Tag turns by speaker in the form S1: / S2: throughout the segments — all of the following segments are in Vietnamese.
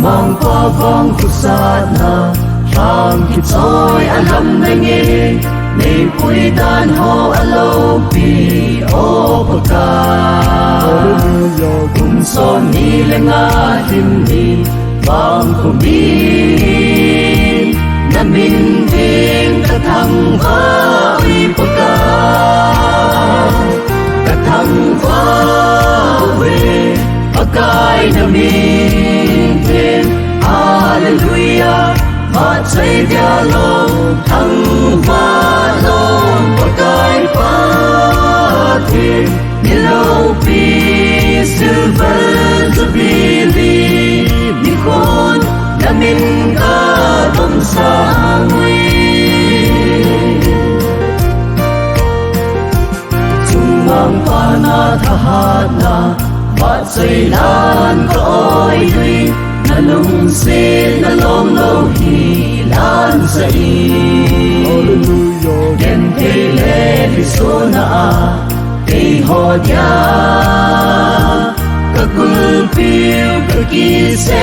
S1: mang qua vang phút sát na Rang khi trôi alam na nghe Nei pui dan ho alo pi o paka Kum son ni lenga him ni Vang ko min Na min ding katang va ui paka Katang va ui pakai na min ding Hallelujah Ma chay dia long thăng va long pakai pa thiên ni lâu pi silver jubilee ni khôn na min ca tom sa ngui chung mang pa na tha hat na ma chay lan ko oi lui na lung se na lom lo hi lan sa i gen te le fi so na te ho dia ka kul piu ka ki se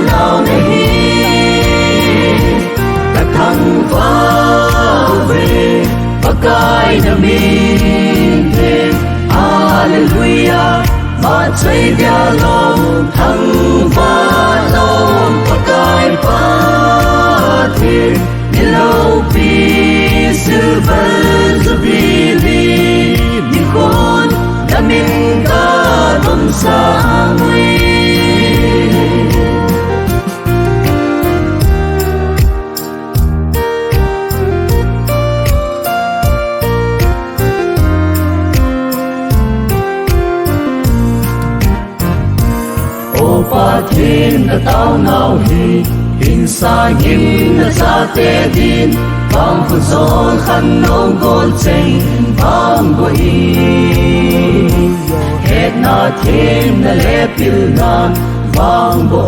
S1: lao na hi ka thang va ve pakai na min te hallelujah ma chay dia long thang va long pakai pa thiên ni lâu pi silver jubilee ni khôn na min ca tom sa ngui pa thiên na tao ngao hi hình sa ngim na sa te din bang phu zon khan nong gol cheng bang bo i het na thiên na le pil na bang bo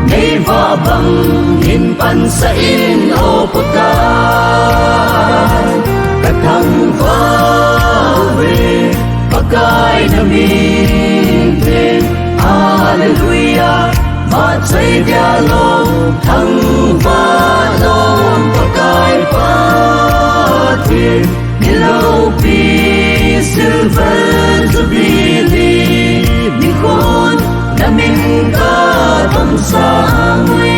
S1: nei va bang hin pan sa in o paka ka thang va ve pakai na min thiên hallelujah ma chay dia long thăng va long pakai pa thiên ni lâu pi silver jubilee ni khôn na min ca tom sa ngui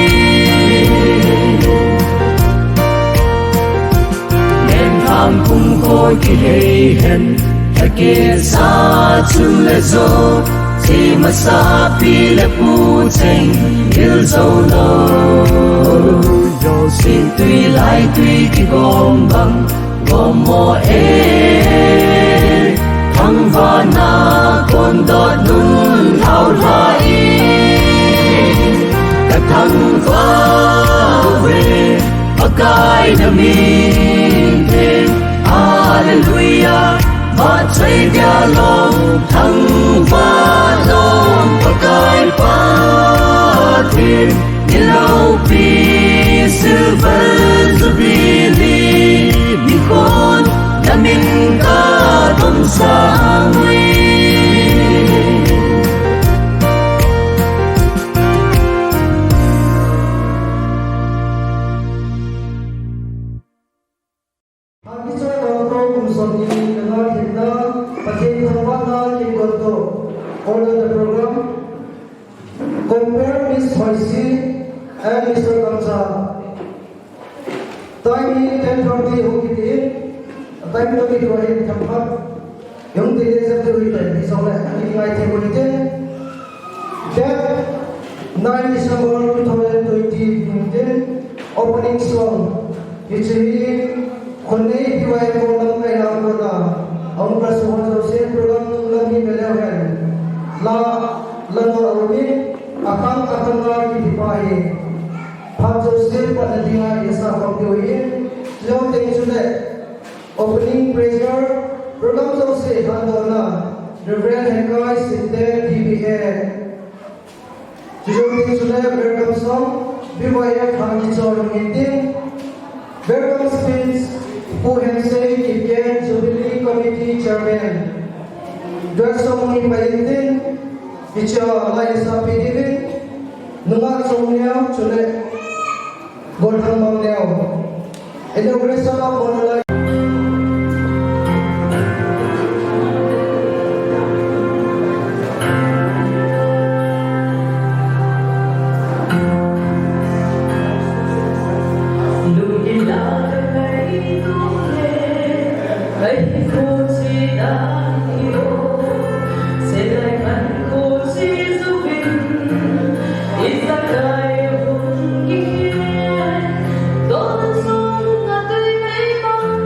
S1: nên tham cung khôi ki hei hen ke sa chung le zo chi ma sa pi le pu cheng il zo lo sin tui lai tui ki gom bang gom mo e thang va na kon dot nun thao lai ka thang va ve pakai na min te hallelujah ma chay dia long thăng va long pakai pa thiên ni lâu pi silver jubilee ni khôn na min ca tom sa ngui
S2: order the program. Compare Miss Hoisi and Mr. Kamsa. Time is 10:40 होगी time तो भी थोड़ा ही थम्पा yung tili sa tuloy tayo isang na ingay tayo ulit that 9 December 2020 opening song which is konne diwai ko lang kay na ko na ang kasuhan sa same program ng lagi melawan la lano awin akang nga kitipai phajo sir padadinga isa pagdiwin yung tayo sulit opening prayer program sa se handona Reverend Henry Sinte DBA yung tayo sulit welcome song biwaya khangi chorong meeting welcome speech Pu Hensei Kipien Jubilee Committee Chairman Dwasong Nipayitin Icha lai sa pidivin nunga song niao chule godhang bang niao inauguration of Monolai.
S3: Todos son a tu y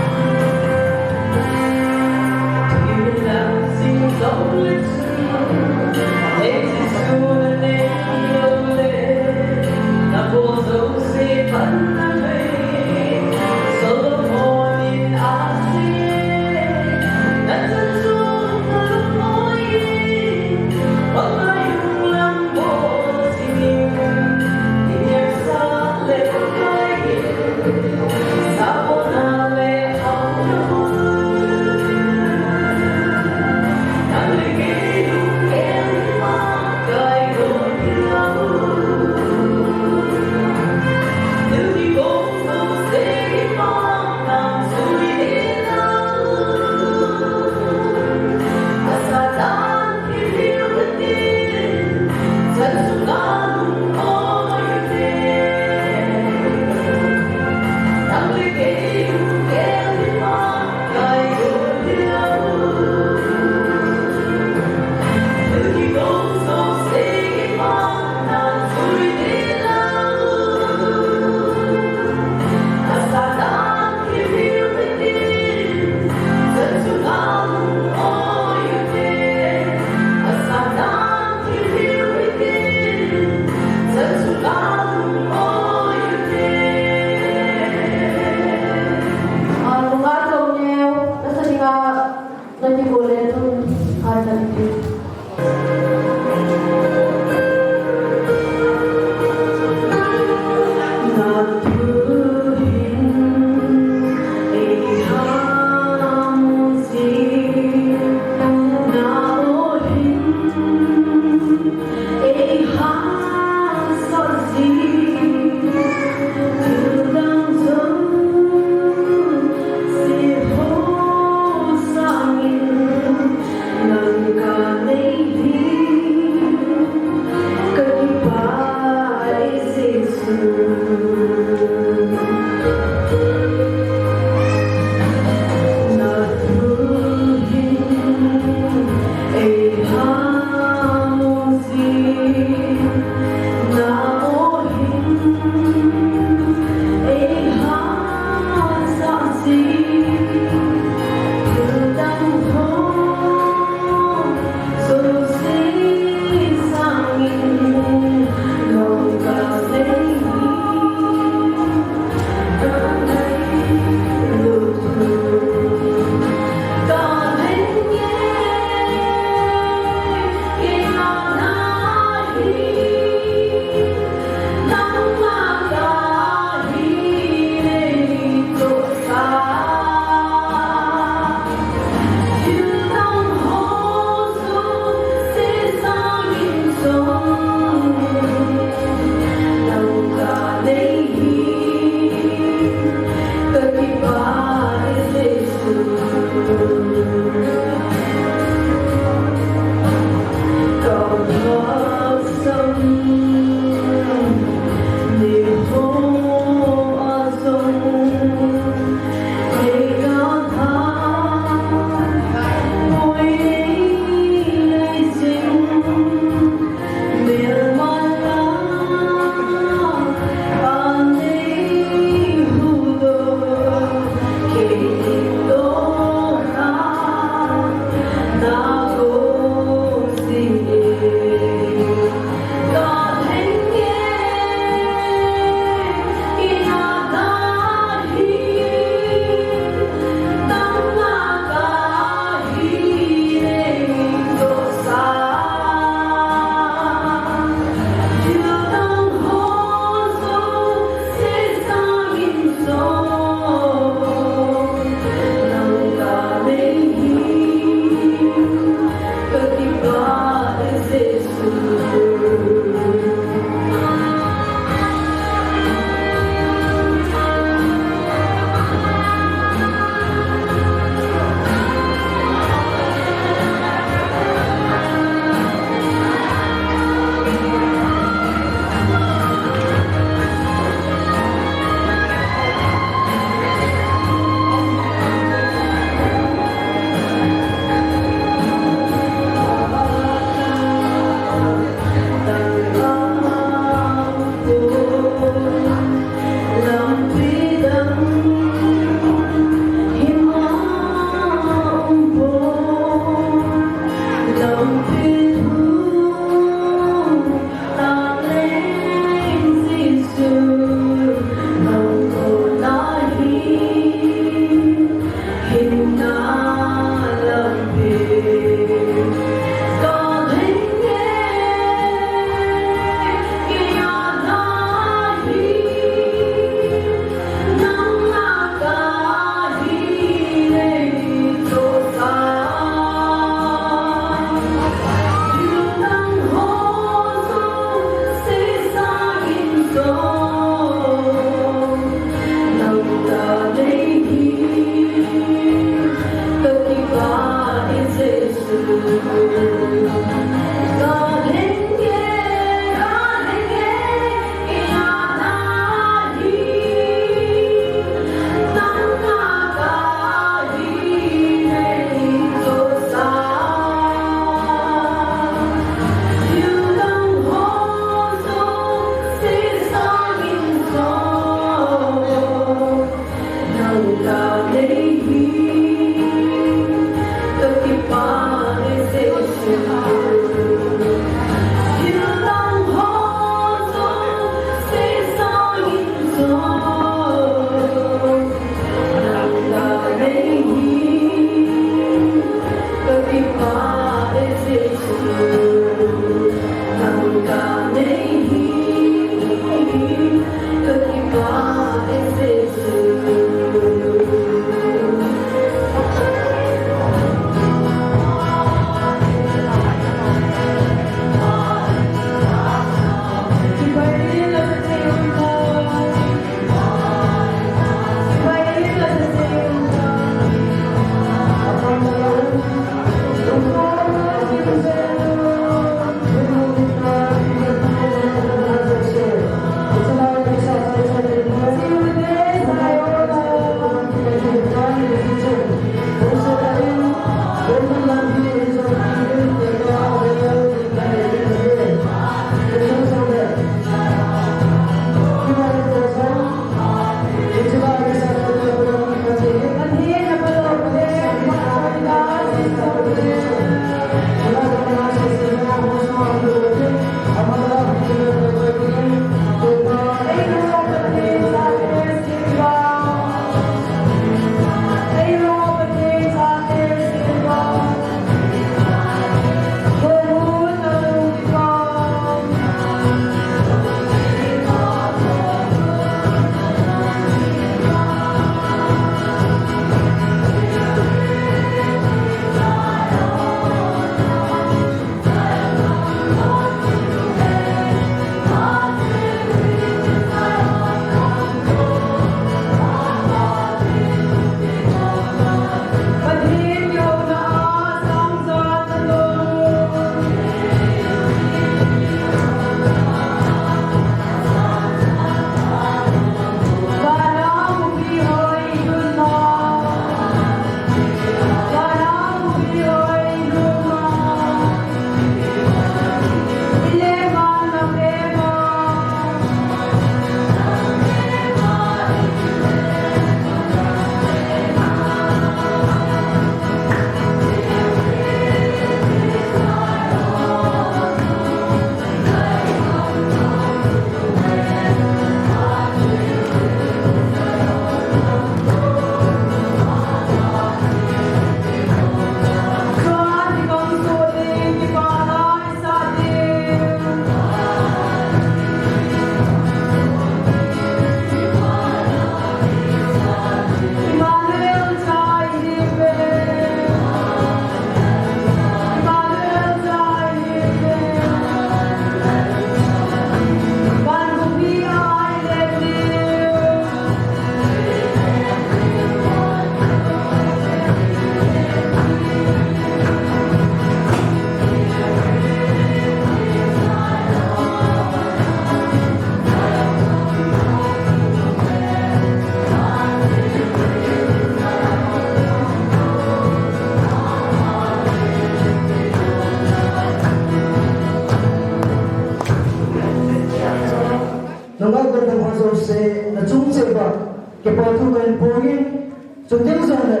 S2: nunga ganda mazo se na chung cheba ke pathu kan pogin chuting zone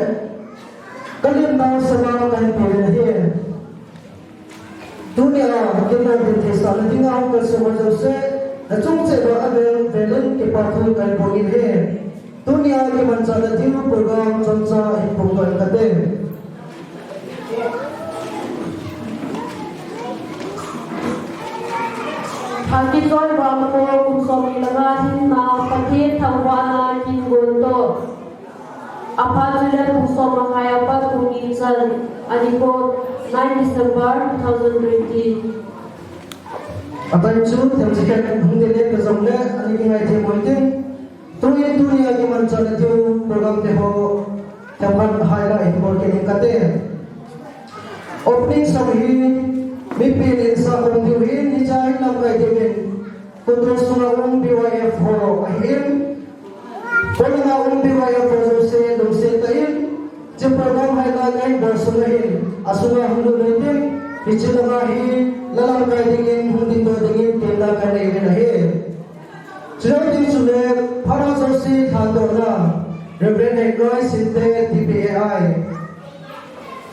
S2: kalin na sama kan pogin he dunia kita di sa na tinga ko se mazo se na chung cheba aben velen ke pathu kan pogin he dunia ke mancha na tinga program chancha hi pogin kate
S3: Hati joy bangko kumsomi lagahin na patit thangwana kingondo. Apa jule kumsoma kaya pat kuminsan aniko 9 December 2020.
S2: Akan chu temsikan hundele bezomle ani ngai the moitin tuye dunia ke mancha na tiu program te ho taman highlight ko ke kate opening sabhi Mipilin sa kongdiwin ni Jai ng kaidimin kung sumawang BYF ho ahim kung nangawang BYF ho sa tayin jempagam hay lagay bersunahin asuna hundu natin ichilamahi lalang kaidingin hundi to dingin tila kanay ginahin sinabi sulit para sa si Thando na Reverend Egoy Sinte TPAI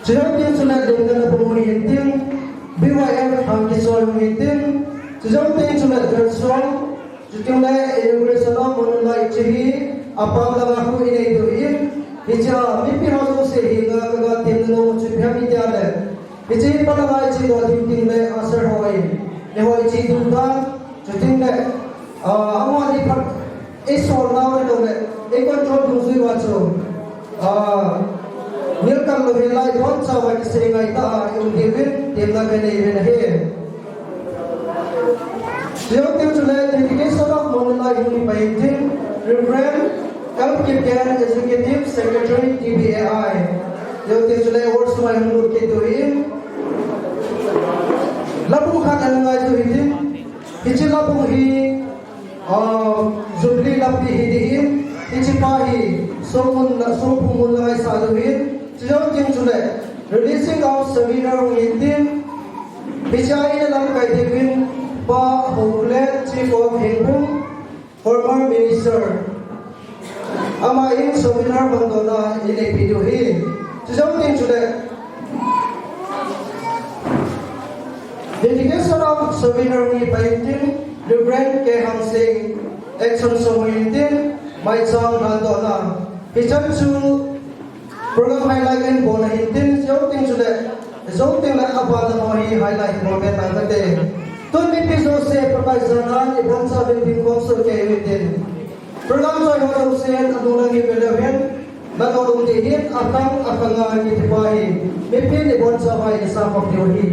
S2: sinabi sulit din na pumuhintin BYF Hangkisol meeting sejauh ini cuma tersong sejumlah immigration menolak ciri apa aku ini itu bicara mimpi harus sehingga kegat tim nomor cipta media bicara pada hari itu tim le asal Hawaii lewat ciri tunggang cuting le awal di per esol nawa le ekor contoh tungsi wajo Nilkan lebih lain pun sama keseringan kita yang diwin timna kena event here. Sejauh tim sudah jadi seorang mengenai ini painting Reverend Healthcare Executive Secretary TBAI. Sejauh tim sudah award semua yang menurut kita ini. Lapung kan yang ngaji ini, kecil lapung ini, Zubli lapi ini, kecil pahi, somun mulai saduin. Sejauh tim sudah releasing of seminar meeting bicara dalam kaitan Pak Homeland Chief of Hengpung former minister amain seminar bangdona ini videohi sejauh tim sudah dedication of seminar meeting Reverend K. Hang Sing action meeting mai chang bangdona bicara program highlight kan bona hintin jauh ting la apa na hi highlight mo be ta kate tun mi piso se propaisana ibon sa bin bin konsol ke hintin program joy ho se adulang ni beleven na to dum din akang akanga ni tipai mi pin ibon sa bai sa pok hi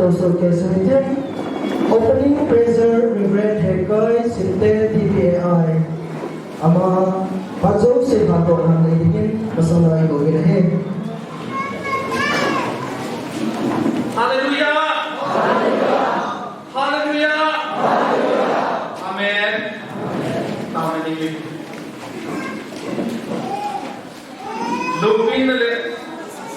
S2: also Kesunitek, Opening Pressure Regret Hekoi Sinte TPAI, Ama Pazo Se Pato Ham Ledigin, Masana Igo Ginahe.
S4: Hallelujah! Hallelujah! Amen. Amen. Lupin le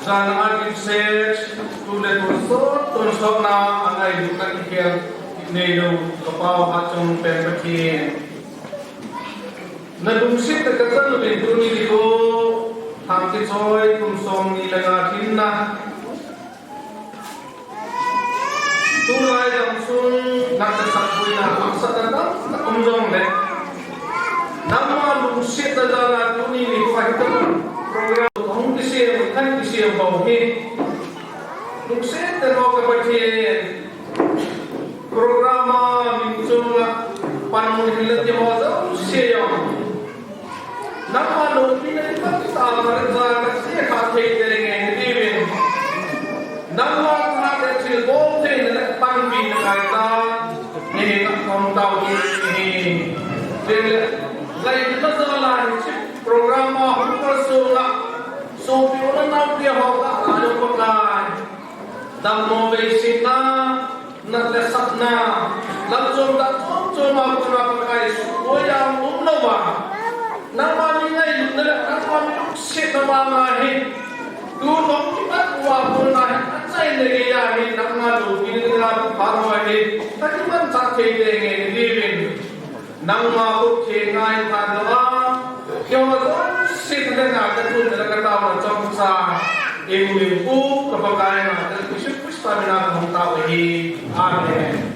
S4: Jan Arkin says to let us so now and I do not care Nado Kapao Hatchon Pembertin. Nadumsit the Katan of Indunico, Hamkisoy, Kumsong Nilagatina. Tulay ang sun nagsasakoy na ang sa tatang na umdong le. Nang mga lungsit na dala tunin ni Pahito program ang kisiyang kan kisiyang bauhi. Lungsit na mga kapatid programa minsun panahon hilat yung mga daw siyang. Nang mga lungsit na ipagkita ang mga kasi katay na rin ngayon divin. Nang mga Silbote na pangbi na kata ni nakongtaw ni lain na sa lain si programa hukusula so piwala na dia hoka ano pagkain dam mo basic na natlesat na langsung cuma pagkain so yang umnawa na mami ngay na mami sit na mamahin dulong kita kuwapun na saya nagayahin ng mga lupin nila parwahin tapi man sa kailangan living ng mga kukingain kanawa yung mga sit na natin kung nalagatawa sa imu-imu kapag kaya natin isip-isip kami natin ang tao Amen.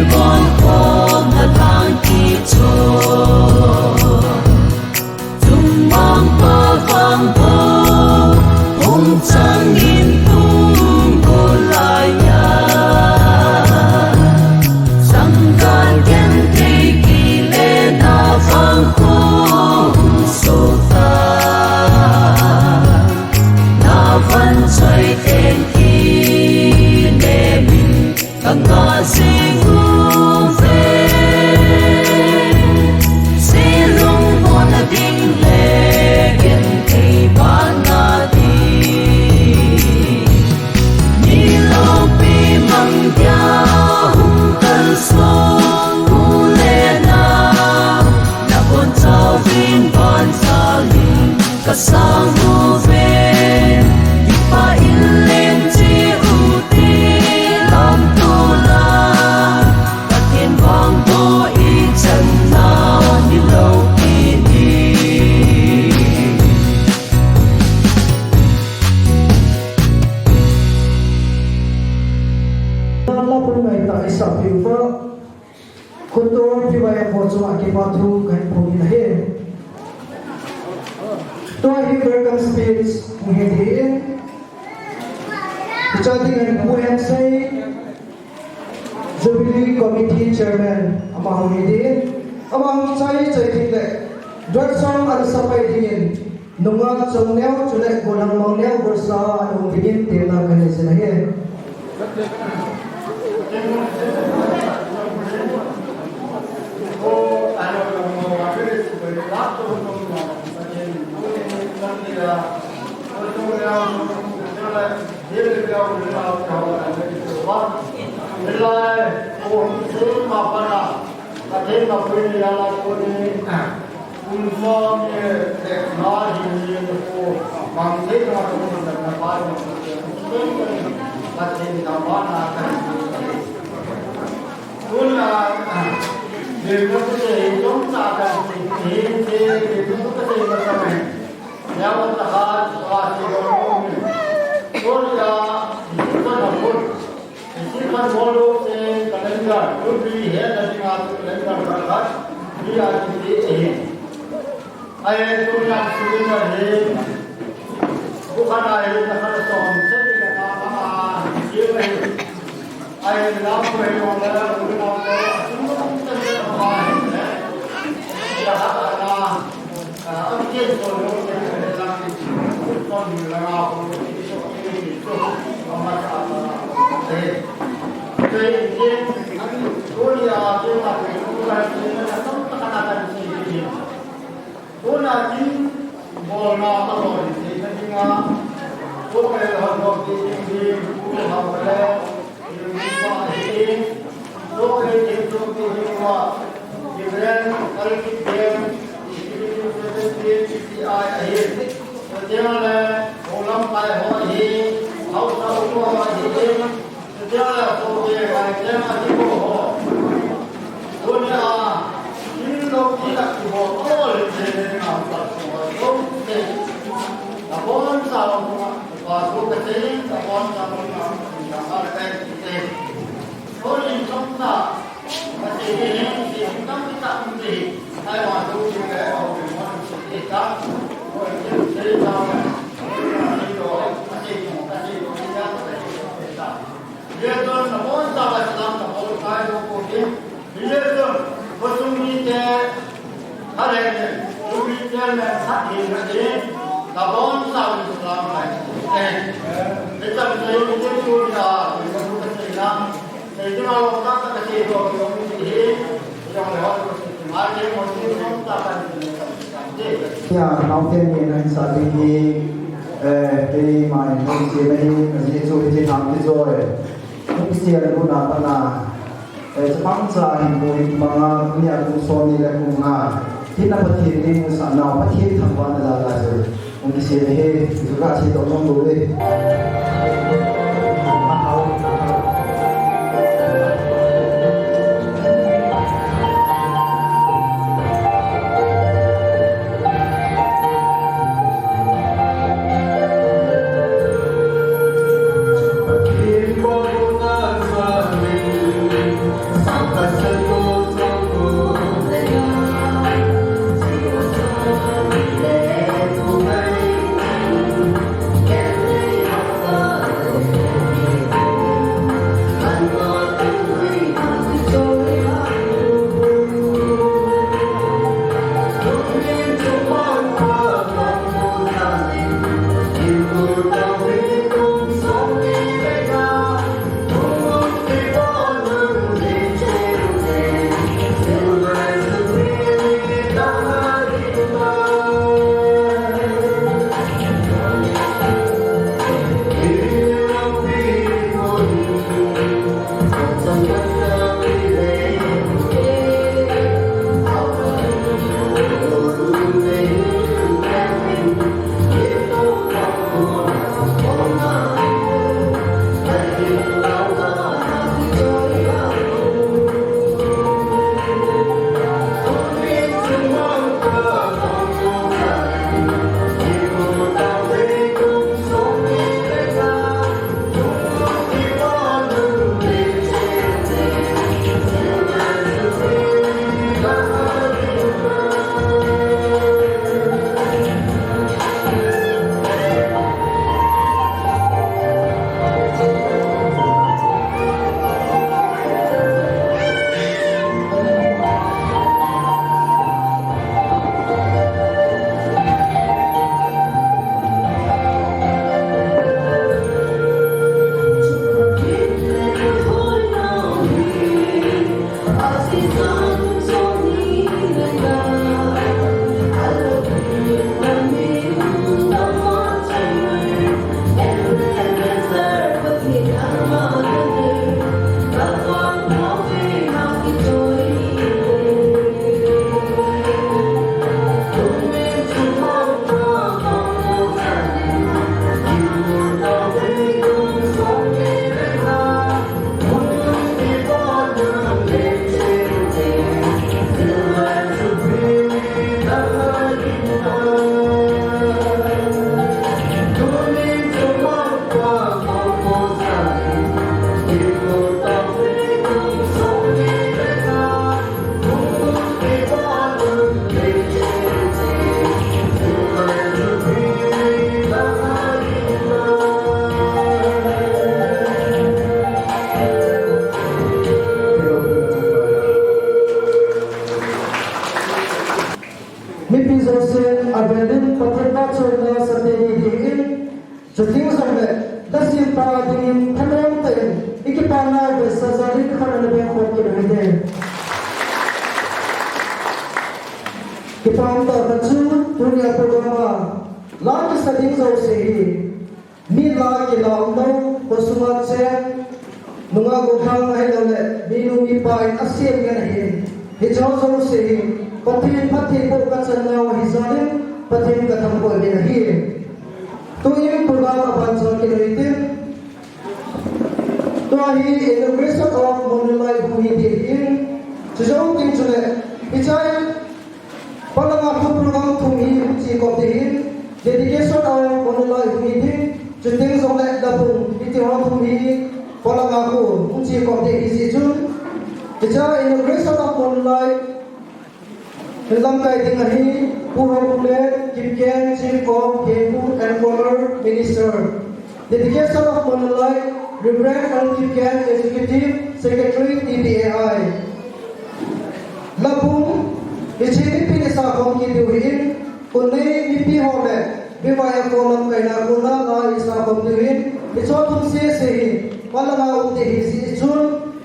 S4: Bon
S1: ngã sinh về sẽ rung buồn là tiếng lệ kiến kỳ bán ngã đi ni lâu bi mang gia hung tân sông u lệ na buồn trao vin van xa lì cả sang u về pa in lên chi u ti làm tu la ta thiên vang bo y chân na ni lâu đi đi
S2: Allah pun ngai ta isa piwa kuto piwa ya po chua ki pa thu kai po ni he to hi welcome speech mu he he chati ngai mu hem sai Jubilee Committee Chairman among he among chai thi le dot song al sapai dingin nunga chong neo chule golang mong neo bursa anu dingin tela kane se na he ya nau te ni na sa ti ni ke mai no si na hi ji chu ji tham ji zo e ku si ya lu na ta na chapang cha hi mo hi ma ni a ku so ni la ku na ti na pa thi ni mu sa na pa thi tham wa na la so ku si he ju ka chi to nong lo le Sabachu dunia programa lagi sedih jauh sehi ni lagi lalu pesumat sen mengaku hal lain minum ipai asyik dengan hin hijau jauh sehi patin bukan senang hizalim patin kata boleh dengan hin tu yang programa bangsa kita itu tu ahi integration of monolai bumi dihin sejauh tinggal ijai Palang aku program thumi uci kopdihin dedication of monolai bumi juting zongle dabung iti orang thumi palang aku uci kopdi isijun ijai integration of monolai dalam kaitan ini Puhapule Kipken Chief of Food and Commerce Minister dedication of monolai Reverend Al Kipken Executive Secretary TPAI Labung Ichini pinisa kong kiduhin kunay mipi hole bimaya kolam kaina kuna la isa kong duhin ichotun sesehin palanga uti hisi ichun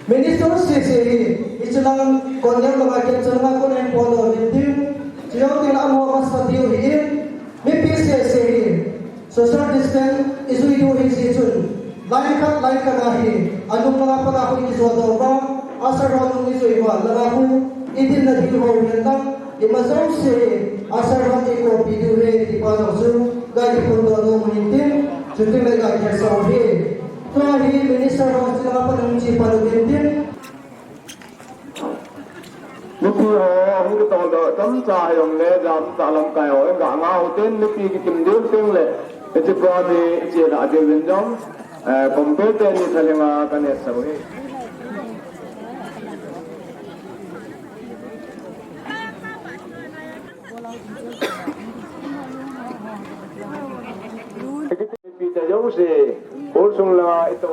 S2: minister sesehin ichilang konyang lagakin changa kunen polo hindim chiyaw tila amo kasatiyo hin mipi sesehin social distance isu idu hisi ichun lain kat nahi anong mga pangako ikisodo ba asar hanong isu iba lagaku idin na di ho nang imasaw se asar hati ko bidure di panasu gadi pundo no munintin juting lega kersa he to hi minister of sila pa ng chi palugintin
S5: Nupi ho hu to do tam cha yong le jam ta lam kai ho ga nga ho ten nupi ki kim dem teng le e chi kwa de chi da de win jom compete ni thalenga kan e sa he Pita jauh se, borsong la itu.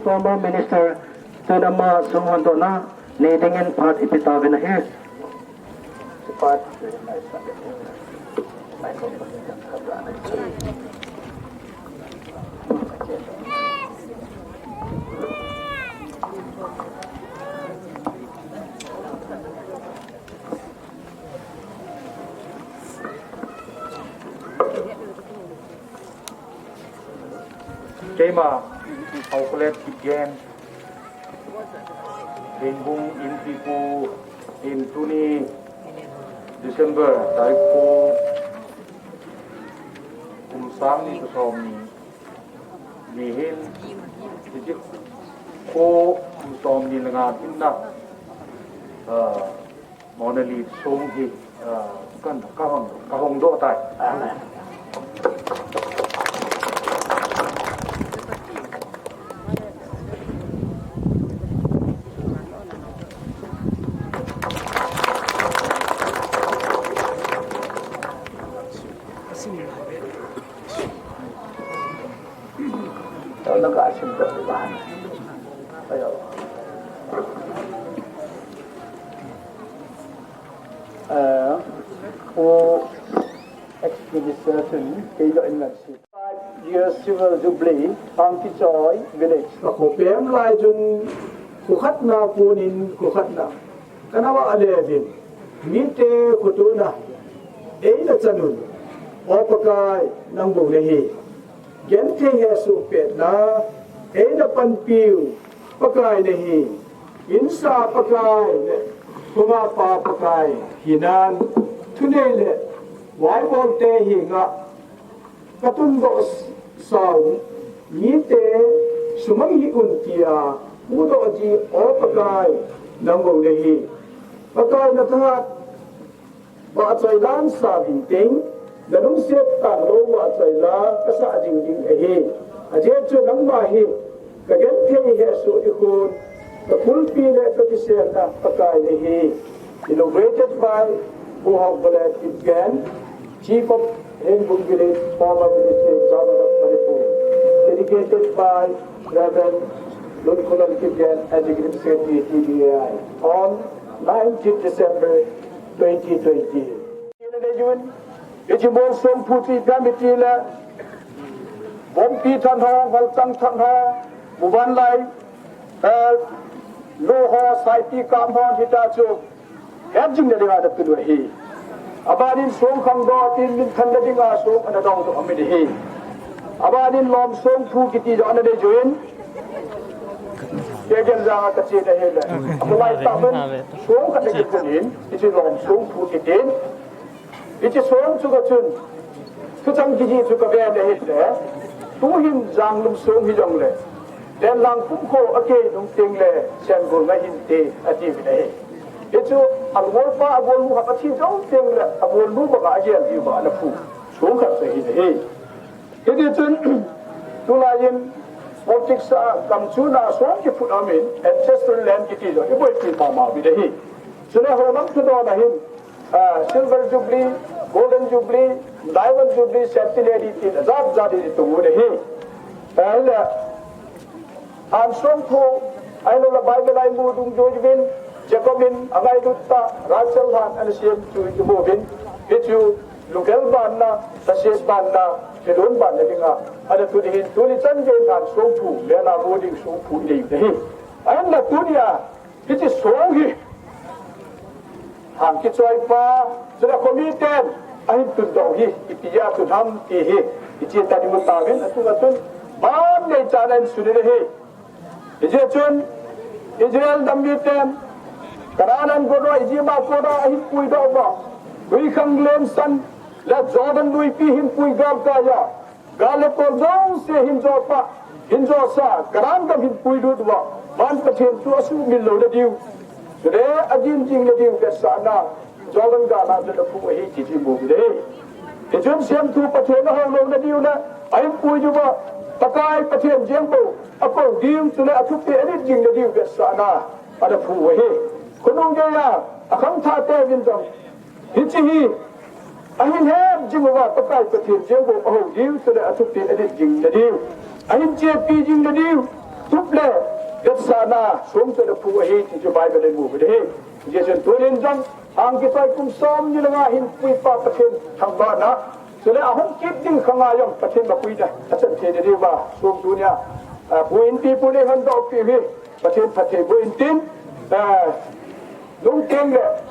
S6: Former Minister Tadama Sumundo na leading part ipitawin na here. Part
S5: Tema outlet again. Bingung intiku intuni Desember tarik ko kumsam ni kusom ni nihin jadi ko kumsam ni lengan inna monali song hi kan kahong do tai
S6: for expedition Kilo Inmersi. 5 years civil jubilee, Pampi Choi village.
S7: Ako PM lai jun kukat na punin kukat na. Kanawa alevin. Mite kutuna. Na chanun. Opakai nang bulehi. Gente hesu pet na. Na panpiu. Pakai nehi. Insa pakai. Pumapa pakai. Hinan. Tunele. Waibol te hinga. Katundo saw. Mite sumanghi untia. Udo aji o pakai nang bulehi. Pakai na tahat. Baacay lan sa binting, ganung set talo baacay la kasa jing ding ehe. Ajet jo nang mahi, kaget te hesu ikun, kapulpi le katisel na pakai lehe. Inaugurated by Buhag Balat Itgan, Chief of Hengbung Village, former Minister Governor of Manipur. Dedicated by Reverend Lord Kulan Kibyan Executive Secretary TBI on 19 December 2020. Ichi Mon Song Puti Pamiti La Bom Pi Tan Ho Hol Tang Tan Ho Muban Lai Lo Ho Sai Ti Kam Ho Hita Chu Hedging the Divide to He Abadin Song Kang Do Tin Min Kan the Dinga Song and the Dong to Amid He Abadin Lom Song Pu Kiti on the Join Yagan Zanga Kachi the Hill Abulai Taman Song Kan the Gittin It is Lom Song Pu Kiti It is Song to the Tun Kutang Gigi to Kavan the Hill there To him Zang Lum Song Hijongle Then Lang Kumko again Nung Tingle Sangul Mahin Day at Evening Itu Al-Wolfa Abolu Hapati Dong Tingle Abolu Baga Ajel Yuba Alafu Song Kan the Hill It is Tulayin Optics Kamchuna Song you put on in ancestral land it is on the boy Mama with the heat. So they hold on to the him Silver Jubilee, Golden Jubilee, Diamond Jubilee, Centenary in the Zadi to the heat. And I'm strong to I know the Bible I moved to Jojvin, Jacobin, Agaidutta, Ratselhan, and the same to the moving. It's you, Lukel Banda, the Shes Banda. They don't ban anything up. Other to the hill, to the Sunday and so too, they are loading so food leave the hill. And the Tunia, it is so here. Hanky Soipa, so the committed, I to do he, if you have to come here, it is that you must have it, and to the Sun, Bam, they challenge to the hill. Is it soon? Israel, the mutant, Karan and Godo, Ijima Koda, I put over. We can learn son. Let Jordan Louis P. him Pui Gabkaya, Galapodon say him Jopa, Hinjosa, Garangam him Pui Dudwa, one patin to assume below the dew. Today, a jinjing the dew gets Sana, Jordan Gala, the Pua Hiti move day. It just same to patin the whole of the dew. I'm Pujuba, Takai patin Jembo, upon dew to let a tupi anything the dew gets Sana, at a Pua He. Kunungaya, a Kanta Window. Hitchi. I have Jingova, Pakai Patin, Jimbo, oh, deal to the Atupi editing the deal. I am JP Jing the deal. Tuple, get Sana, swim to the poor hate to Bible and move the head. Jason Tulinjum, Ankitai Som, Yilanga, him, Puipa Patin, Tambana. So they are home keeping Kamayam, Patin Bakuida, Patin the Riva, Swim Dunia, Puin people, they hand out PV, Patin Patin, Buintin, don't think that.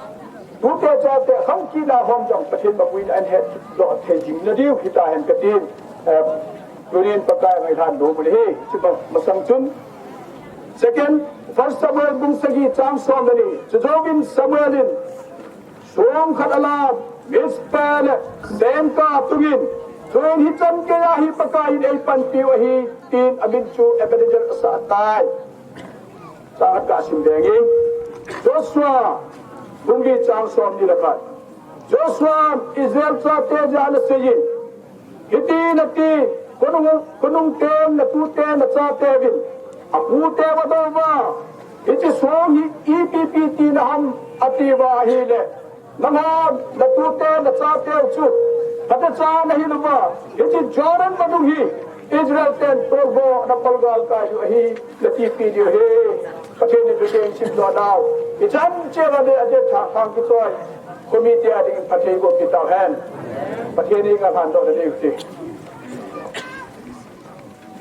S7: Two days after, Hanky La Home Jump, Patin Bakuin and had not taking the deal, Hita and Katin, Turin Pakai, I had nobody, Masangchun. Second, first Samuel Bunsagi, Cham Somani, Jojobin Samuelin, Swam Kadala, Miss Pal, Senka Tugin, Turin Hitam Kaya Hipakai, Elpan Piwahi, Tin Abinchu, Ebenezer Satai, Sakasim Dengi, Joshua. Bungi Chang Som Nilakat. Joshua Israel Sate Jan Sejin. Hiti Nati, Kunung Tem, Natute, Natsatevin. Apute Vadova. It is Swam EPPT Naham Ativa Hile. Namam, Natute, Natsatev Chut. Patatsan Hilva. It is Jordan Maduhi. Israel Ten Togo, Napalgal Kaju, he, the TP, he. Continue to gain Simba now. It's unchair the agenda, Hankisoy, committee adding Patego Kita hand, Pataining a hand on the duty.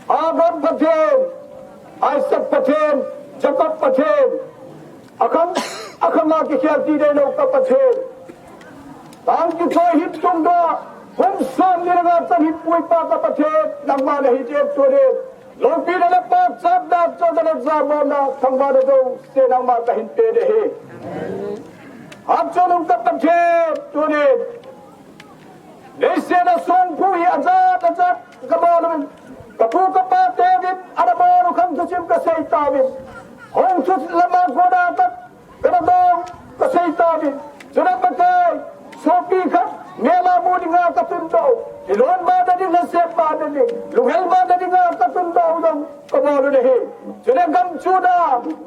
S7: Agam Patain, Isaac Patain, Jacob Patain, Akamaki Kelti, they know Patain. Hankisoy hit Tunga, whom some Nirvatan hit Puipaka Patain, Namana hit Today. Long Peter the Pop, Sab, that Jordan Zabona, Tambado, Senang Matahin Pede. Absolute Kapate, today. They said a song Pui, Azat, Gabolan, Kapuka David, Adamano come to Simka Say Tavin. Home to Lama Godata, Ganadam, the Say Tavin, Zanapatai, Sopika, Mela moving out the window. You don't bother in the same bother. You help bother in the window. Come on to the hill. So they come to the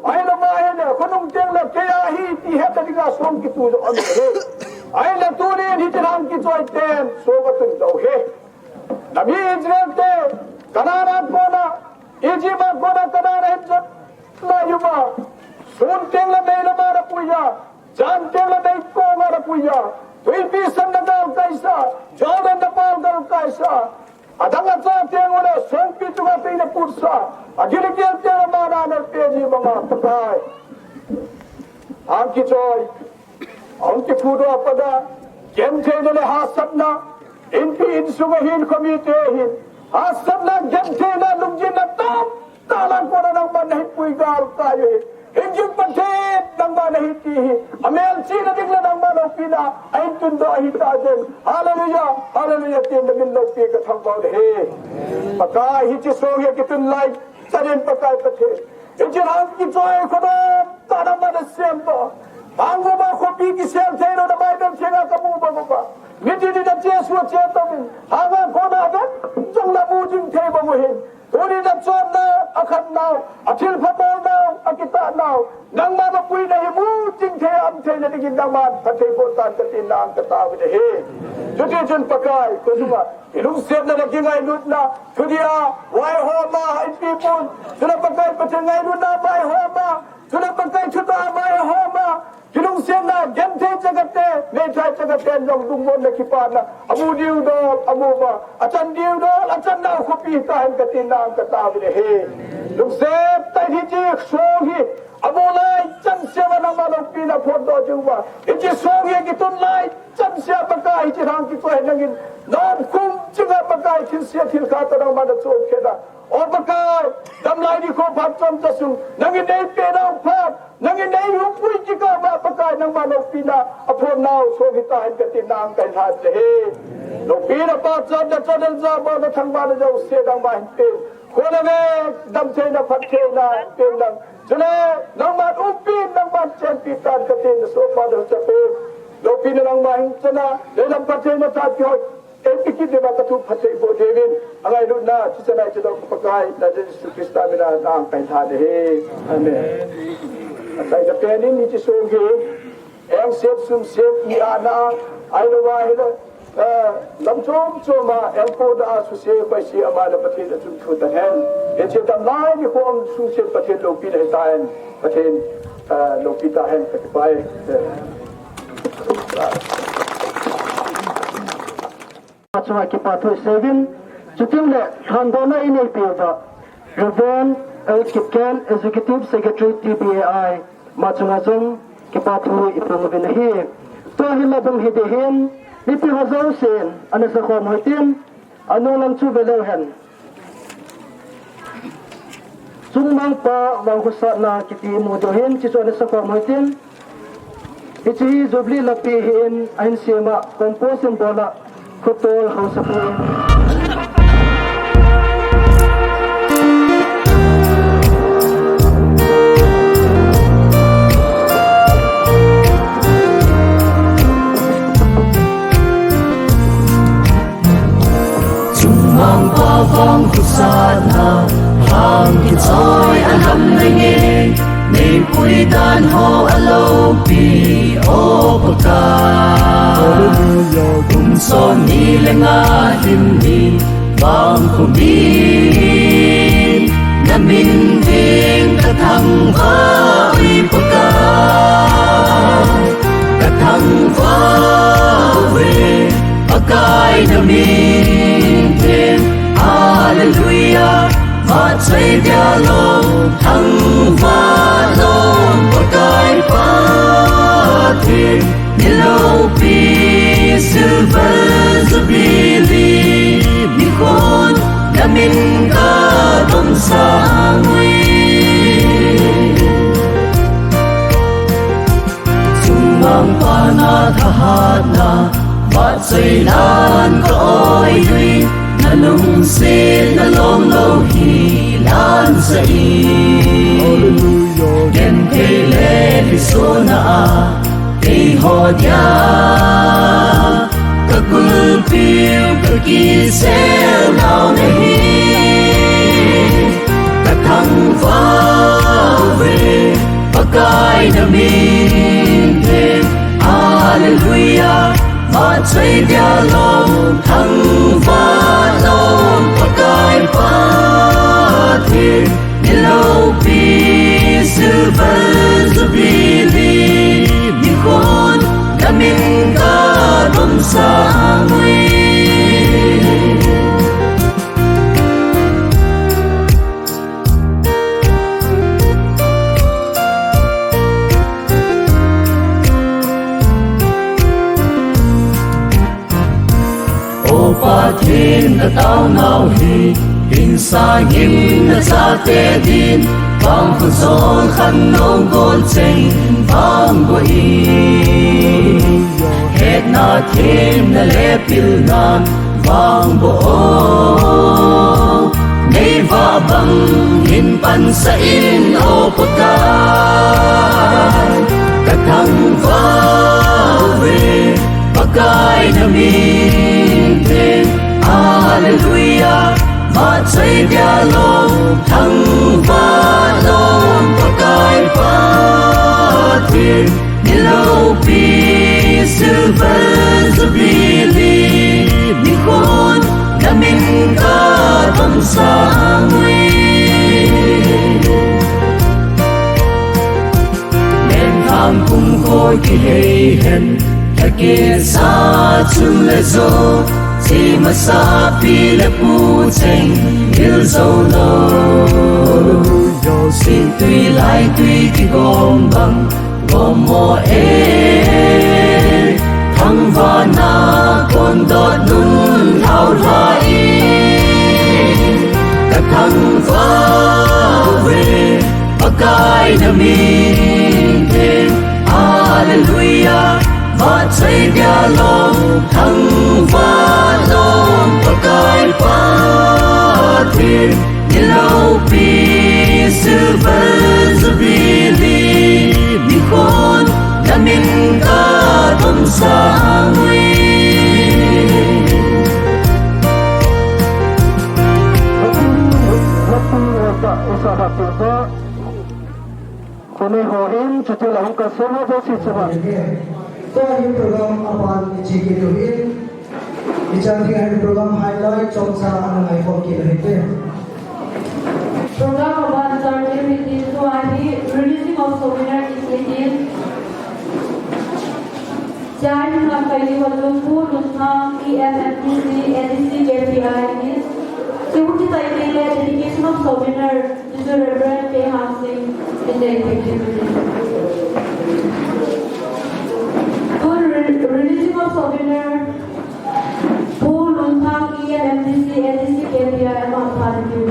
S7: Island, Kunung Tella, Kaya, he had the gas from Kitu on the hill. Island Turi, he did Hanky Joy 10, so what to do here. The means right there. Kanana Kona, Ijima Kona, Kanana, na yuma sun teng la dei la ma na puya jan teng la dei ko ma na puya tui pi san na dal kaisa jalan na pal dal kaisa adang atsa teng ona song pi tu ma pe na pursa agil kel teng ma na na pe ji ma pakai ang ki choi ang ki pudo pada kem the le ha sabna in pi in suga hin komite hin ha sabna kem the na lungjin na tam talan ko na nang manai pui gal kayo hinjing pathet nang manai ti amel si na dingla nang manau pina ain tun do hi ta den hallelujah hallelujah tin da min lo pi ka thang ba he pakai hi chi so ye ki tun lai charin pakai pathet hinjing hang ki choi ko da ta na ma sem ba Anggo ba kopi ki sel thero da bai dam chena kamu ba ba miti di da chesu cheto min hanga ko na da jong la bu jing the ba mo hin tori da chon na akhat na athil phatol na akita na nang ma ba pui na hi bu jing the am the na digin da ma phathe ko ta tin na ang ta ba de he juti jun pakai ko suma ilung set na king ai lut na thudia wai ho ma ai pi pun sura pakai pathengai lut na bai ho ma sura pakai chuta bai ho ma Kilung siena gemte jagate netai jagate long dungmon na kipana amu diu dol amu ba achan diu dol achan na khopi ta han katin na kata bile he lung se tai hi ji sohi amu lai chan se na ma lo pina phot do juwa ichi sohi ki tun lai chan se baka hi ji rang ki ko nangin non kum chiga baka hi se thil ka ta ma da chot kheda or baka dam lai di ko phat chom ta su nangin nei pe na phat nangin nei hu pui ki ka ba baka nang ma lo pina aphon nau so ki ta han katin na kai ha je he lo pina pa cha da cha da za ba da thang ba da jo se dang ba hin pe ko na ve dam che na phat che na pe nang jule nang ma upi nang ma chen pi ta katin so pa da cha pe lo pina nang ma hin chana le lam pa che na ta ki ho Eki de ba tu phate bo devin angai lu na chisana chido pakai na jesu krista mina na kai tha de he amen atai da pe ni chi so ge em sep sum sep ni ana ai lo wa he lam chom choma em ko da su se pa si ama da pathe da chu thu da hen e che tam lai ni ko am su se pathe lo pi le ta hen pathe lo pi ta hen ka pai
S6: Chunga ki pathu sevin chuting le khandona ine pioda Reverend Kipken Executive Secretary TBAI machunga jong ki pathu ipung vin hi to hila bang hi de hen nipi hazau sen anasa khom hotin anulam chu velo hen chungmang pa wang husa na kiti mu do hen chi chu anasa khom hotin ichi jubli lapi hen ain sema composition bola Kutol House of
S1: Chumang pavang kusana hang kitsoy alam nenge nei pui dan ho alo pi o paka kum son ni lenga him ni bang kumin namin ding katang va ui paka katang va we pakai namin ding hallelujah ma chai dia lo thang va lo pakai pa thiên Hello peace silver zubili Nikon namin ka dong sa ngui Sumang panatahat na Batsay lan ko oy dui Nalung sin nalong lo hilan sa i Gente le pisona Kay hodya Kakulpiw kakisel nao nahi Katang vave Pagkay namin din Hallelujah Matsay dialog Hang valong Pagkay patin Nilaw thiên đã tao nào hi hình sa nghiêm đã sa tê din vang phun son khăn nông gôn chênh vang bội hết na thiên đã lê pil na vang bộ nay va bằng hin pan sa in o potai các thằng va về pakai na min te hallelujah ma chạy dia long thằng va long pakai pa thiên ni lâu pi silver zubili ni khôn na min ca tâm sang nguy nên tham cùng khôi kỳ hay hẹn ta kia xa chung lệ dô chỉ mà xa pi lệ pu chênh yêu dâu nô xin tuy lại tuy kỳ gom bằng gom mô ê thăng và na con đọt nun thao lại các thăng va về pakai na min te hallelujah ma chạy dia long thăng va long pakai pa thiên ni lâu pi silver zubili mi khôn na min ca tâm sa nguy
S6: Kone hohin chutu lahung ka soho jo si soha.
S2: तो ये प्रोग्राम अपन जी के लिए विचार के हैं programme highlight चौंसा अनंगाई को की रहते हैं
S3: Program about starting with this releasing of souvenir initiative. Child Nakali Walumpu Nusnam EMMTC NDC KPI is Sivuti Taipei dedication of souvenir to the Reverend K. Hansing in the executive. Releasing of souvenir Pool Nusnam EMMTC NDC KPI among party.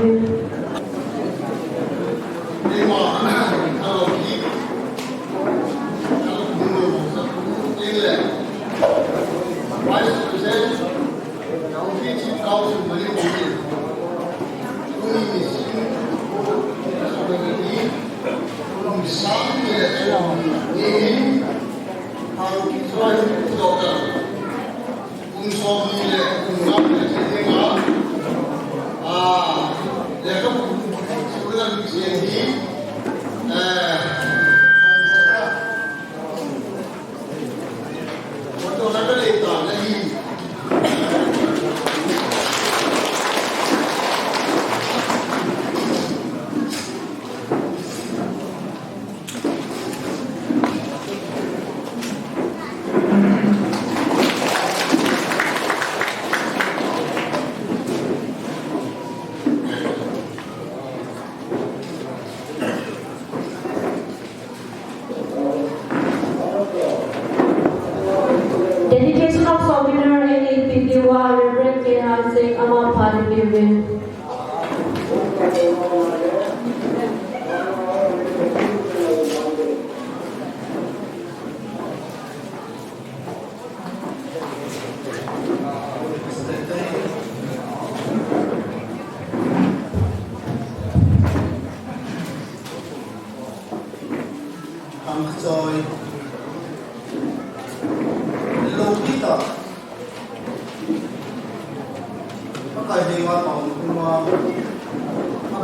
S3: Dedication of souvenir in 851, Reverend K. Hansing, among party giving.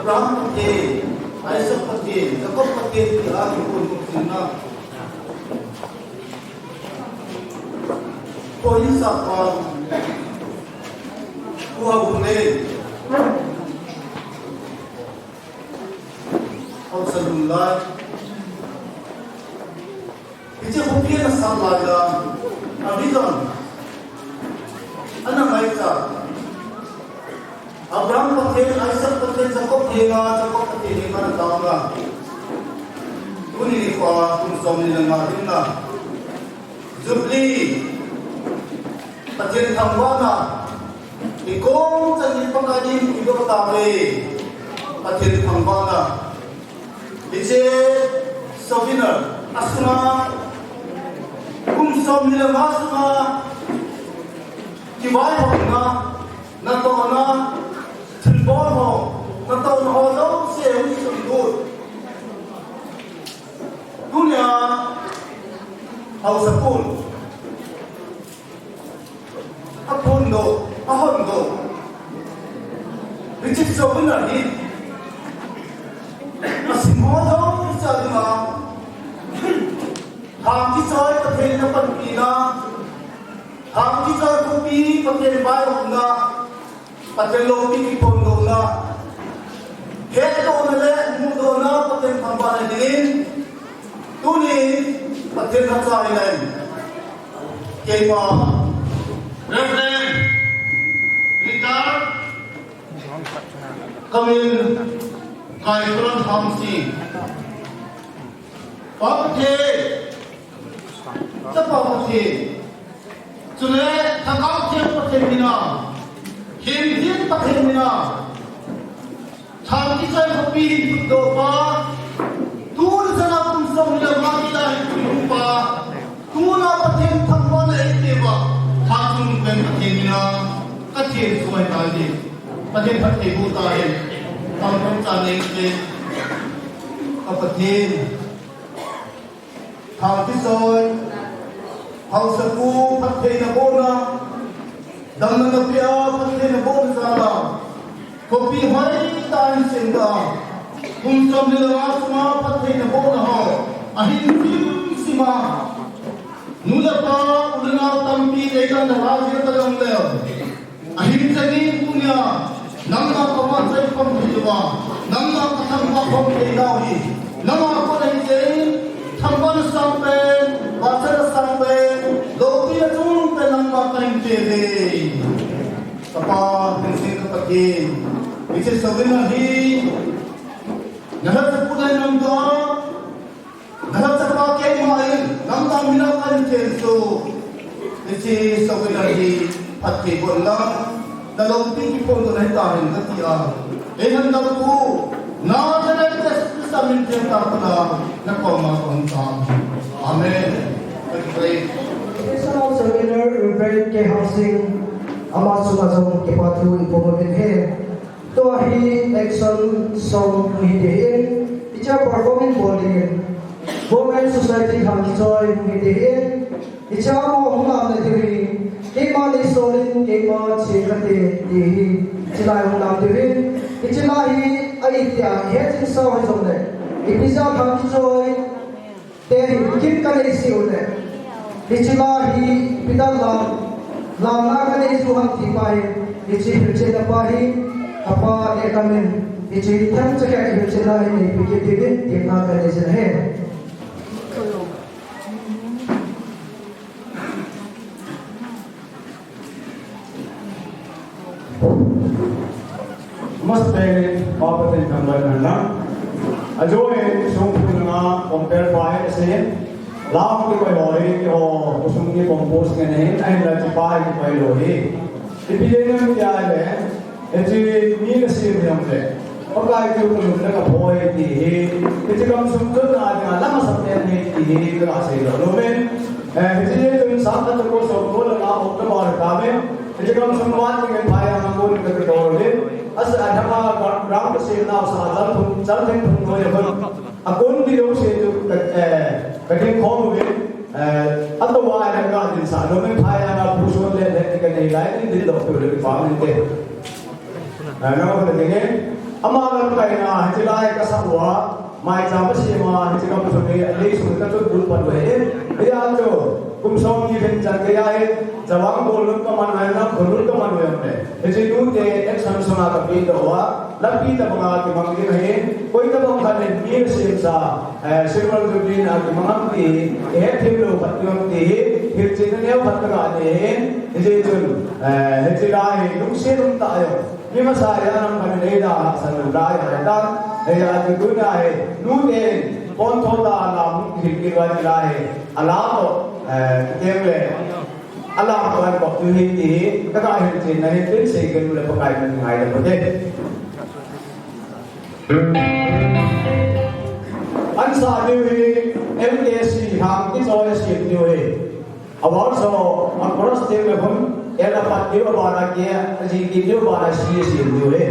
S8: Abraham pakai, Isaac pakai, Jacob pakai, mana tahu lah. Kuni ni kau som ni nama dinna. Jubli, pakai thamwana, ikong chani pangkadim ido katawe patin pangwana ije sobina asuma som nila masuma kiwai hona na to na tilbon ho na to na ho lo se hu som du dunia au sapun apun do ahon do richik sobina ni asim ho do sa dima ham ki choi pathen na pan pi na ham ki choi ko pi pathen bai hom na pathen lo pi ki pon do na he do na le mu do na pathen phang ba na din tu ni pathen na chai nai ke ma reverend Richard Kamin kai turan ham si Pakhe Pakhe Sule Thakau Pakhe Pakhe Mina Him Him Pakhe Mina Tham Ki Chai Hopi Do Pa Tur Sana Kum Som Mila Makila Him Pa Tuna Pakhe Thakwa Na Ekeva Thakun Ben Pakhe Mina Kathe Suwai Tali Pakhe Pakhe Buta Hai Tham Kam Chane Ke Pakhe Thao Tí Soi Thao Sa Phu Phát Thê Na Bô Na Đăng Na Pia Phát Thê Na Bô Na Sa La Cô Pi Hoai Tan Sinh Da Hùng Som Nila Nga Suma Phát Thê Na Bô Na Ho Ahin Phim Sima Nula Pa Ulana Tam Pi Egan Na Rajya Talang Leo Ahin Chani Punya Nangna Kama Chai Pam Hiwa Nangna Kathang Pa Pam Hiwa Nama Ko Nahi Chai Thamban sampai, bacar sampai, lopi acung tenang makan tele. Apa penting kepaki? Bisa sebenarnya hi, nahar sepuluh namda, nahar sepakai main, namda minakan tenso. Bisa sebenarnya pati bolang, dalam tinggi pun tu naik tahan ketia. Hendak tu. Na jana kita samin cinta pada nak pemahaman kami. Amin.
S2: National Seminar Reverend K. Housing Amat Sumazong Kipatu Ipomomin He Tuahi Action Song Hidiin Icha Performing Body Women Society Hangijoy Hidiin Icha Mo Hungam Nadiri Kima Lisolin Kima Chikati Dihi Chilai Hungam Dirin Ichilahi Aitya Hechin Saw Hizone Ipisa Hangijoy Teri Kim Kanesi Une Ichilahi Pidal Lam Kanesi Suhan Tipai Ichi Hirchena Pahi Apa Ekamin Ichi Tam Chaka Hirchena Pikitibin Timna Kanesi He
S9: Must pay opposite number na ajoy sung nga compare pa say lam ki koi hoi o usung ki compose ke nahi ai la chi pa ki koi hoi ipilene kya hai echi ni se me humle और काय के ऊपर का भोय की है इसे कम सुनकर ना लगा सकते हैं कि ये का से लो में इसलिए तो इंसान का को सब को लगा होकर और कामे इसे कम संवाद के भाई हम को कर दौड़े अस अधमा ग्राम से ना साधन चल थे हो ये बन अकोन भी लोग से जो कठिन खोम हुए अब तो वहां लगा इंसानों में भाई ना पुरुषों ले लेने के नहीं लाए नहीं दिल डॉक्टर के पास के ना वो देंगे अमालन काइना हिलाय का सबवा माय जामसी मा हिचका पुसके अले सुनता तो गुल पर है या जो कुमसों की दिन चल गया है जवान बोलने का मन है ना खुलुल का मन है हमने इसे दूर के एक संसुना का पीत हुआ लपी तबंगा के मंगे रहे कोई तब हम खाने मीर सिमसा सिमरन जुबीन की मंगती है थिम लो पत्तियों की फिर चिन्हने पत्तगा ने इसे जो हिचलाए लुक्से रुमता है ये मसाया हम खाने नहीं दा सनुराय रहता है या जो दुनिया है नूने कौन थोड़ा नाम खिड़की वाली लाए अलाप केवल alam tuan bok tu hiti taka hin tin na hin tin se kan le pakai kan ngai le bote an sa ni MSC ham ki so ya sip ni we awal so an cross te me hum ela pat ki ba na ki ji ki jo ba na si sip ni we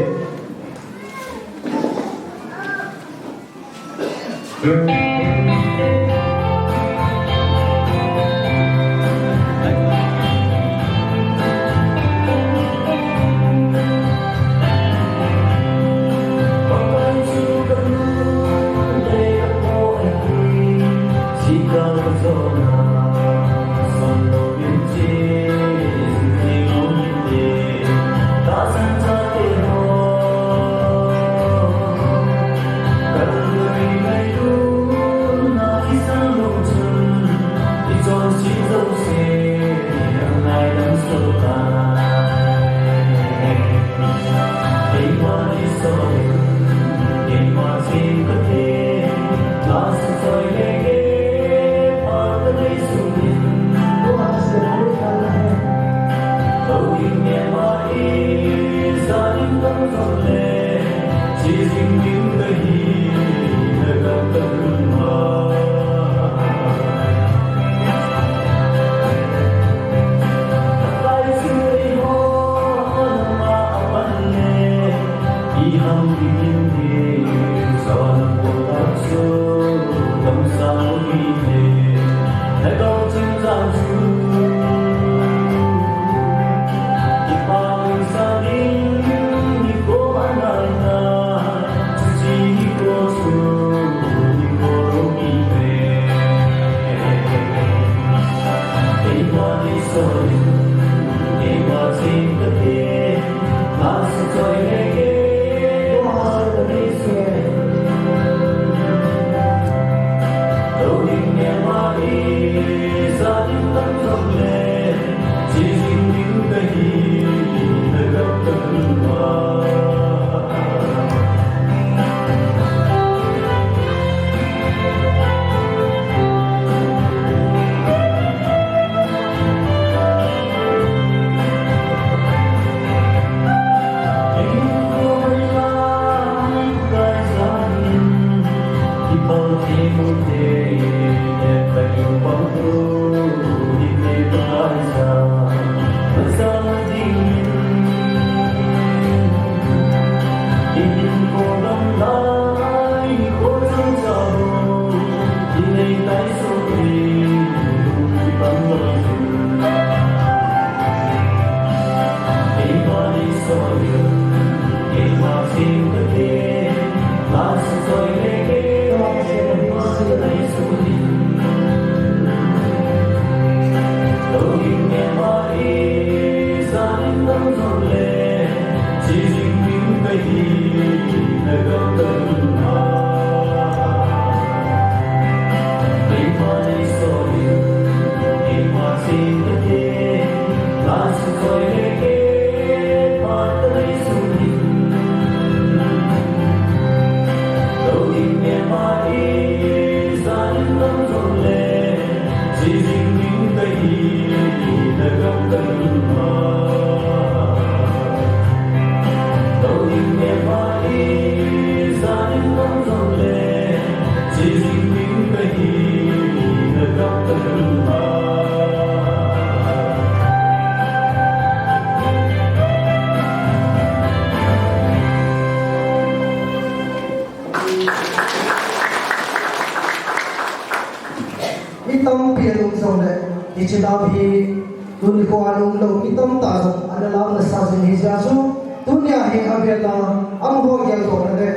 S2: Mitom pianong song le ichita bi tuni ko anong lo mitom ta song adalam na sa sin hijasu dunia he abela ang ho gyal ko le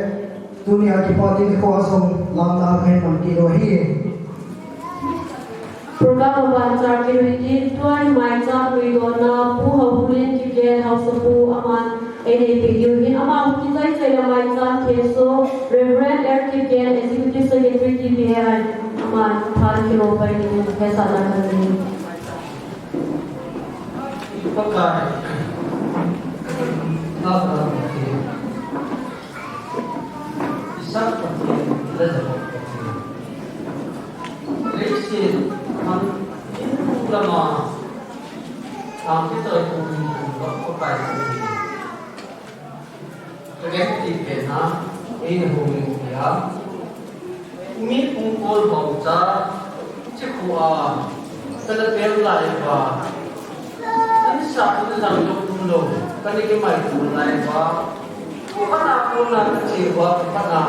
S2: dunia ki pati ko song lam na khay nam ki ro hi
S3: Program bancar kiriti tuan maisa puidona pu hawulin kike hausapu aman ene bigyu ama kizai saya maisa keso Reverend Erkigen Executive Secretary TBI aman thal kilo pai ni hesa dan ni
S2: pakai apa isap lezat Lekin, man, ulama
S10: व्यक्ति के ना इन होंगे क्या मी उनको बहुता चिकुआ तले पेल लाएगा इन साथ में हम लोग तुम लोग कने के माइक तुम लाएगा बुkan aku nak kecewa karena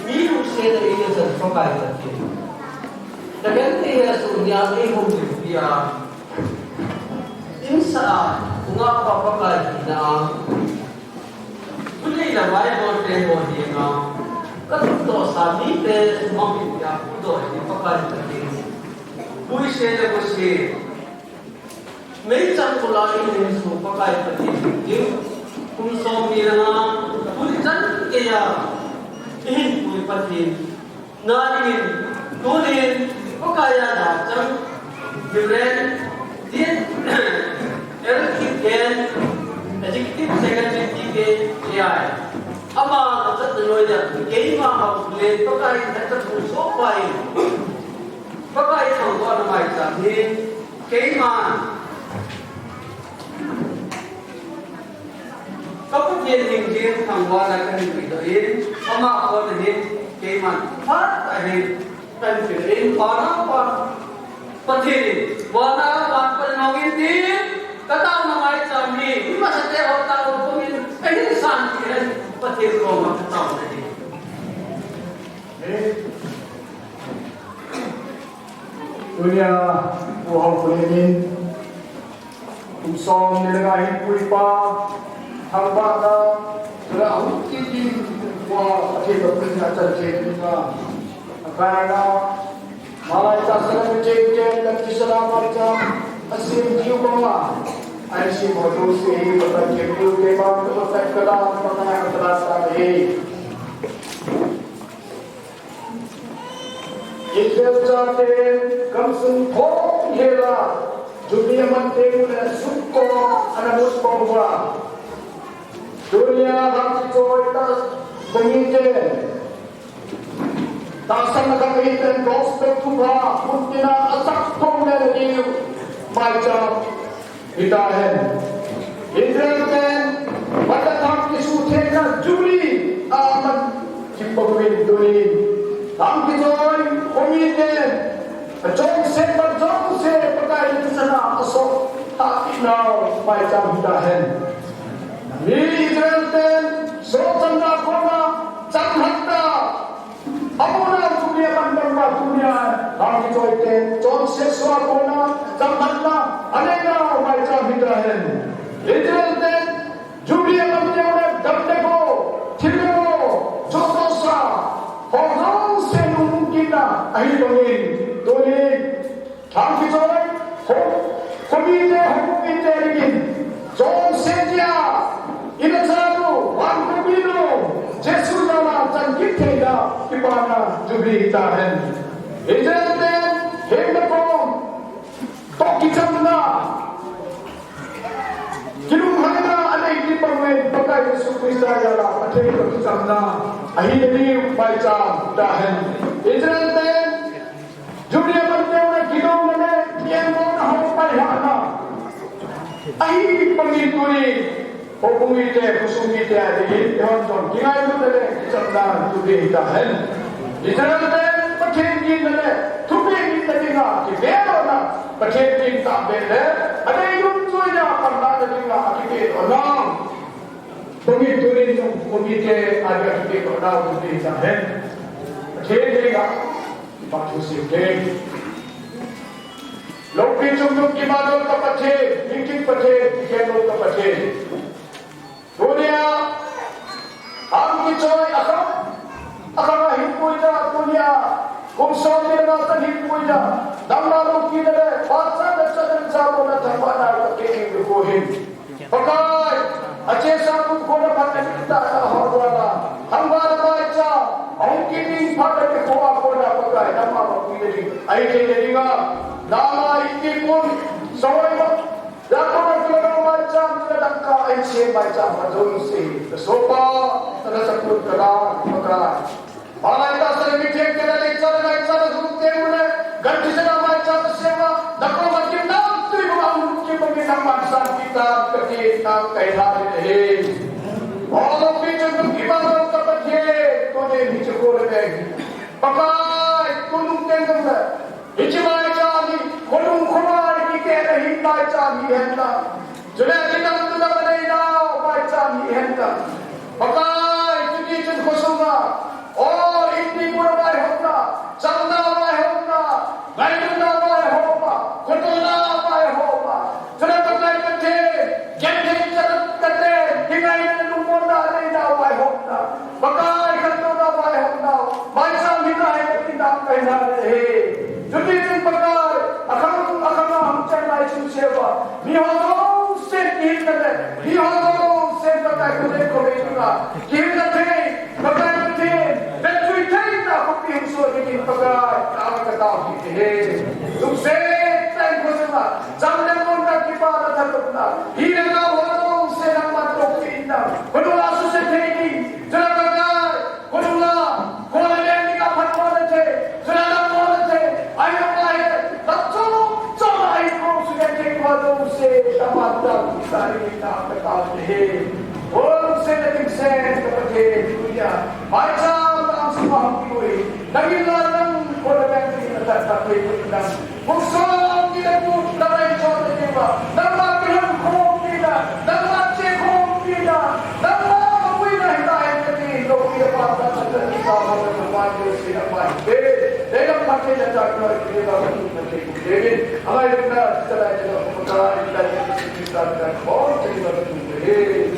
S10: biru saya ini terpakai tadi. Dengan dia sunya ini dia insa bunga apa lagi na boleh lah baik boleh dia na kalau sami deh mungkin dia kudo ini pakai tadi. Bui saya bersih. Macam pula ini semua pakai tadi. Kung somi na pulitan kaya ihin pulipatin narin tunin kaya na jang given din erkiken executive secretary ke AI ama natat noya kay ma pulit kaya natat so pai kaya thong ko na mai sa din kay ma Kapag hinggil ang wala ka hinggidoin, ako din kay man. At ahit, tanpirin, para pa. Patirin, wala pa panawin din. Kataw na may sami, di masate o tao pumin, ay hindi saan kiran, patir ko makataw na din.
S7: Dunia buhang pulimin, kung song nilagahin pulipa, Hambana sudah ukiti wa kita punya cerita karena malai tasara cek dan kisah macam asim jiwa aisi bodoh sih pada jiwa memang terus kelam mengenai terasa ini Israel jate kamsun thok hela dunia manteng sukko anamus pangwa Dunia hati coitas mengijin Tasang nakakaitin prospek tuha Puntina asak pongel niyo Macam hitahin Indrelten Pagkatang kisuteka juri Amat kipagwin dunin Ang kisoy kumijin Jongse pagkain sana asok Takinaw macam hitahin Israelten sotanda kona changhatta amuna dunia bandangma dunia ami joiten jon seswa kona changhatta anega macha bidahen Israelten dunia bandangma damdeko thilo jotosa hodong senung kita ahilongin doni ami joy komite hukumite rigin jon seja Ina satu, wan kubino, Jesu nama cangkit hingga ipana jubli tahan. Ijazten hingga pom, toki jamna. Kilum hangna anai di pangwen pakai Yesus Kristus jala, pakai toki jamna. Ahi jadi baca tahan. Ijazten jubli abang kilo mana yang mau nak payahna. Ahi pengituri. Hukumi-te, kusumi-te adilin, yon-ton, kingai mo-tele, isang-daan, tubi-itahin. Israel-te, pagkengin-tele, tubi-itahin nga, kibero na, pagkengin-tabele, ada yung-toy na, pagkakasin nga, kibero na. Pumiturin yung kumite, ada kibero na, tubi-itahin. Pagkengin nga, pagsusipin. Lopin-sumdum kimadol kapatid, hingkit patid, ikenol kapatid. Dunia, ang kicoy akang himpuy na dunia, kung saan nila natin himpuy na, nang lalong kinala, patsa na sa mo na tama na kakiking lukuhin. Pagkay, at sa kung ko na patanita na hawala, hanggang na siya, ang kining patanito ako na pagkay, na mapapinili, ay kinili nga, na itipon, saway mo, Dapat kita macam kita kain siapa macam macam si sopa terus sebut kerana maka malah kita sering mikir kita lecah sebut temune ganti segala macam siapa dapat macam nanti orang mungkin mengenal masa kita ketika kailan ini. Walau pakai kunung tengkang le ichmai chami kunung khumai ki ke rahi bai chami henda jule kitam tuna banai na bai chami henda pakai tudi chun khosunga o indi pura bai hokna chamna bai hokna gaiduna bai hokna kutuna bai hokna jule pakai kate kente charat kate dingai na lumona nei na bai hokna pakai kantuna bai hokna bai chami na hai kitina kai na he tudi chun pakai akham hum chai chun seva mi ho se ki na mi ho se pakai ko dekho na ki na the pakai the betui thai na ko pi so ki pakai ta ka ta ki he tum se tai ko se na jamne mon na ki pa na ta na hi na ka ho se na ma to ki na ko la su se the ki jara pakai ko la ko la ni ka phat mo na the jara na mo na the ai na ai ta cho ai ko su ke ki ko do se ta ma ta ki sa ri na ka ta he Om Senating Sen kapatid kuya. Baca ang sumang kiwi. Nagilalang kolabenti na tatapay ko ilang. Mugsong kinapot na may chote diba. Namakilang kong pila. Namache kong pila. Namamawi na hitahin kati. Lokiya pata sa kanita mga namanyo sinapay. Dahil pati na taklar kinila ng natin kong David. Ang ayun na sa lahat ng kumakain dahil sa sinita ng kong kinila ng